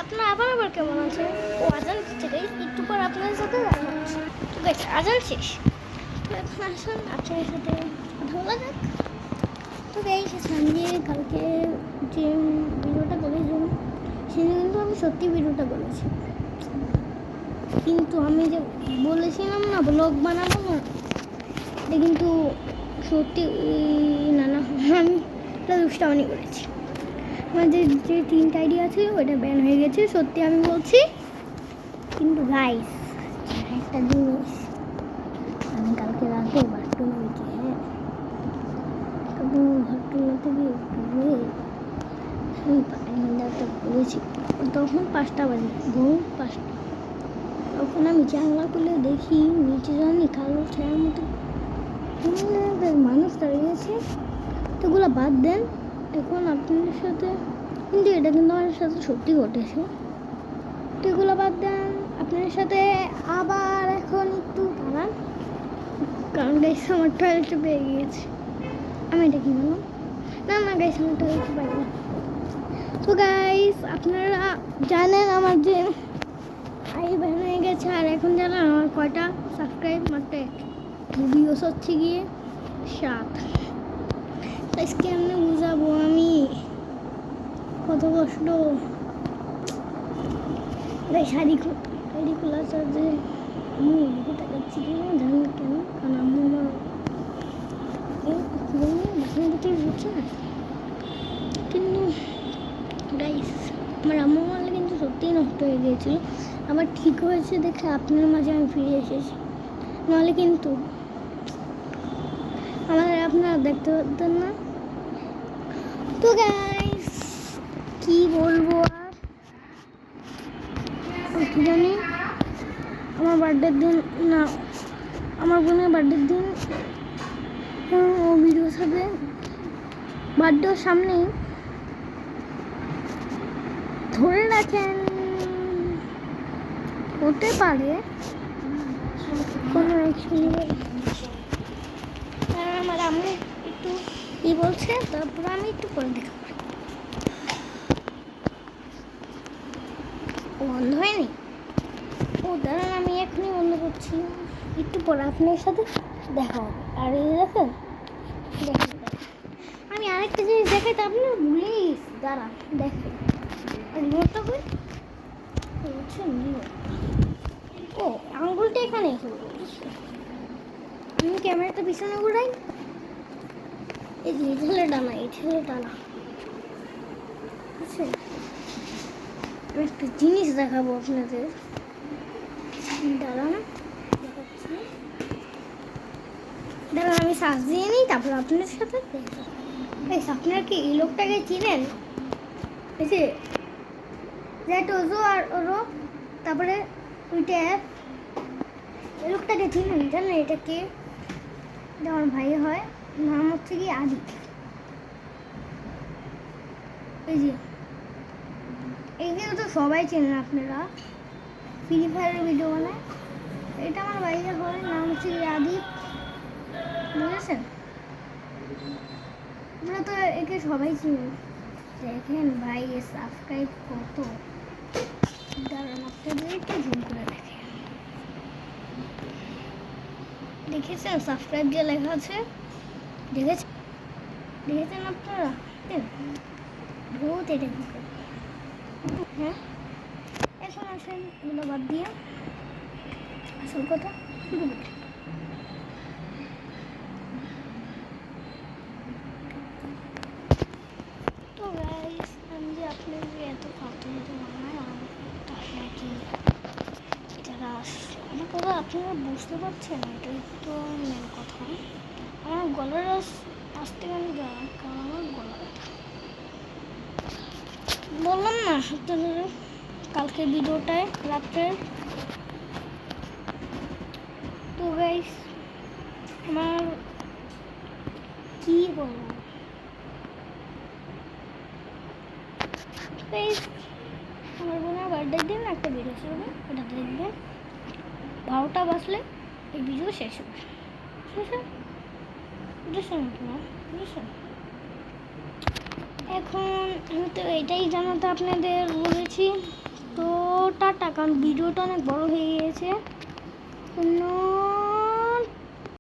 আপনারা আবার কেমন আছে? ও আজান দিচ্ছে গাইস, একটু পর আপনাদের সাথে দেখা হচ্ছে। তো গাইস আজান শেষ, তো এখন আসুন আপনাদের সাথে কথা বলা যাক। তো গাইস সঞ্জে কালকে যে ভিডিওটা করেছিলাম সেটা কিন্তু আমি সত্যি ভিডিওটা করেছি, কিন্তু আমি যে বলেছিলাম না ব্লগ বানাবো না, এটা কিন্তু সত্যি না না আমি এটা দুষ্টামি করেছি। আমাদের যে 3টা আইডি আছে ওটা ব্যান হয়ে গেছে, সত্যি আমি বলছি। কিন্তু গাইস একটা জিনিস, আমি কালকে রাতে বাথরুম গেছি, হ্যাঁ বাথরুম থেকে আমি পানি দাঁড়াতে বলেছি, তখন 5টা বাজে, ভোর 5টা। তখন আমি জানলা খুলে দেখি নিচে জানি কালো ছায়ার মতো মানুষ দাঁড়িয়েছে। তো ওগুলো বাদ দেন, এখন আপনাদের সাথে কিন্তু এটা কিন্তু আমার সাথে সত্যি ঘটেছে। তো এগুলো বাদ দেন, আপনাদের সাথে আবার এখন একটু দাঁড়ান, কারণ গাইস আমার টয়লেটে পেয়ে গিয়েছে। আমি এটা কি বললাম, না না গাইস আমার টয়লেটে পাই না। তো গাইস আপনারা জানেন আমার যে আই ব্যান হয়ে গেছে, আর এখন জানেন আমার কয়টা সাবস্ক্রাইব, মাত্র ভিডিওস হচ্ছে গিয়ে 7। গাইস কেমনে বুঝাবো আমি কত কষ্ট। গাইস শাড়ি খোলা চার্জে আমি এদিকে তাকাচ্ছি কেন জানি কেন, কারণ আম্মু আমার বাসন বোতল হচ্ছে না। কিন্তু গাইস আমার আম্মু মারলে কিন্তু সত্যিই নষ্ট হয়ে গিয়েছিল, আবার ঠিক হয়েছে দেখে আপনার মাঝে আমি ফিরে এসেছি, নাহলে কিন্তু আমাদের আপনারা দেখতে পারতেন না। তো গাইস কি বলবো আর কি জানি, আমার বার্থডের দিন না, আমার বোনের বার্থডের দিন ও ভিডিও সাথে বার্থডের সামনেই ধরে রাখেন হতে পারে কোনো আমার আম্মু একটু ই বলছে, তারপর আমি একটু পরে দেখাবো। বন্ধ হয়নি, ও দাঁড়ান আমি এখনই বন্ধ করছি, একটু পরে আপনার সাথে দেখা হবে। আর এই দেখেন আমি আরেকটা জিনিস দেখাই, তো আপনার ভুলেই গেছি, দাঁড়ান দেখেন রিমোটটা কই বুঝছেন, ও আঙুলটা এখানে আমি ক্যামেরাটা পিছনে ঘুরাই, এই যে ঠেলে টানা বুঝছেন। আমি একটা জিনিস দেখাবো আপনাদের, দাঁড়ান দেখাচ্ছি, দাঁড়ান আমি শ্বাস দিয়ে নিই তারপর আপনাদের সাথে আপনারা কি এই লোকটাকে চিনেন? এই যে ওজো আর ওরো তারপরে ওইটা এই লোকটাকে চিনেন? জানেন এটা কে? এটা আমার ভাই হয়, নাম হচ্ছে কি আদিত। এই যে এইগুলো তো সবাই চেনেন আপনারা, ফ্রি ফায়ারের ভিডিও বানায়, এটা আমার ভাইয়ের হয়, নাম হচ্ছে কি আদিত, বুঝেছেন? আপনারা তো একে সবাই চিনেন। দেখেন ভাই সাবস্ক্রাইব কত, দাঁড়ান আপনাদের একটু জুম করে দেখেন, দেখেছেন সাবস্ক্রাইব যে লেখা আছে, দেখেছেন আপনারা? বহুত এটা হ্যাঁ, এখন আসেন এগুলো বাদ দিয়ে আসল কথা শুরু করি। তো গাইস আমি যে আপনাদের এত ফালতু ভিডিও বানাই, আপনারা কি যারা আমার কথা আপনারা বুঝতে পারছেন? এটাই তো মেন কথা। আমার গলার আসতে গেলে জানান, কারণ আমার গলা ব্যথা। বললাম না আপনাদের কালকে ভিডিওটায় রাত্রে। তো গাইস আমার কি বলবো গাইস, আমার বোনের বার্থডের দিন একটা ভিডিও করবে, ওটা দেখবেন 12টা বাজলে এই ভিডিও শেষ হবে, বুঝেছেন আপনারা? বুঝেছেন? এখন আমি তো এটাই জানাতে আপনাদের বলেছি। টাটা, কারণ ভিডিওটা অনেক বড় হয়ে গিয়েছে জন্য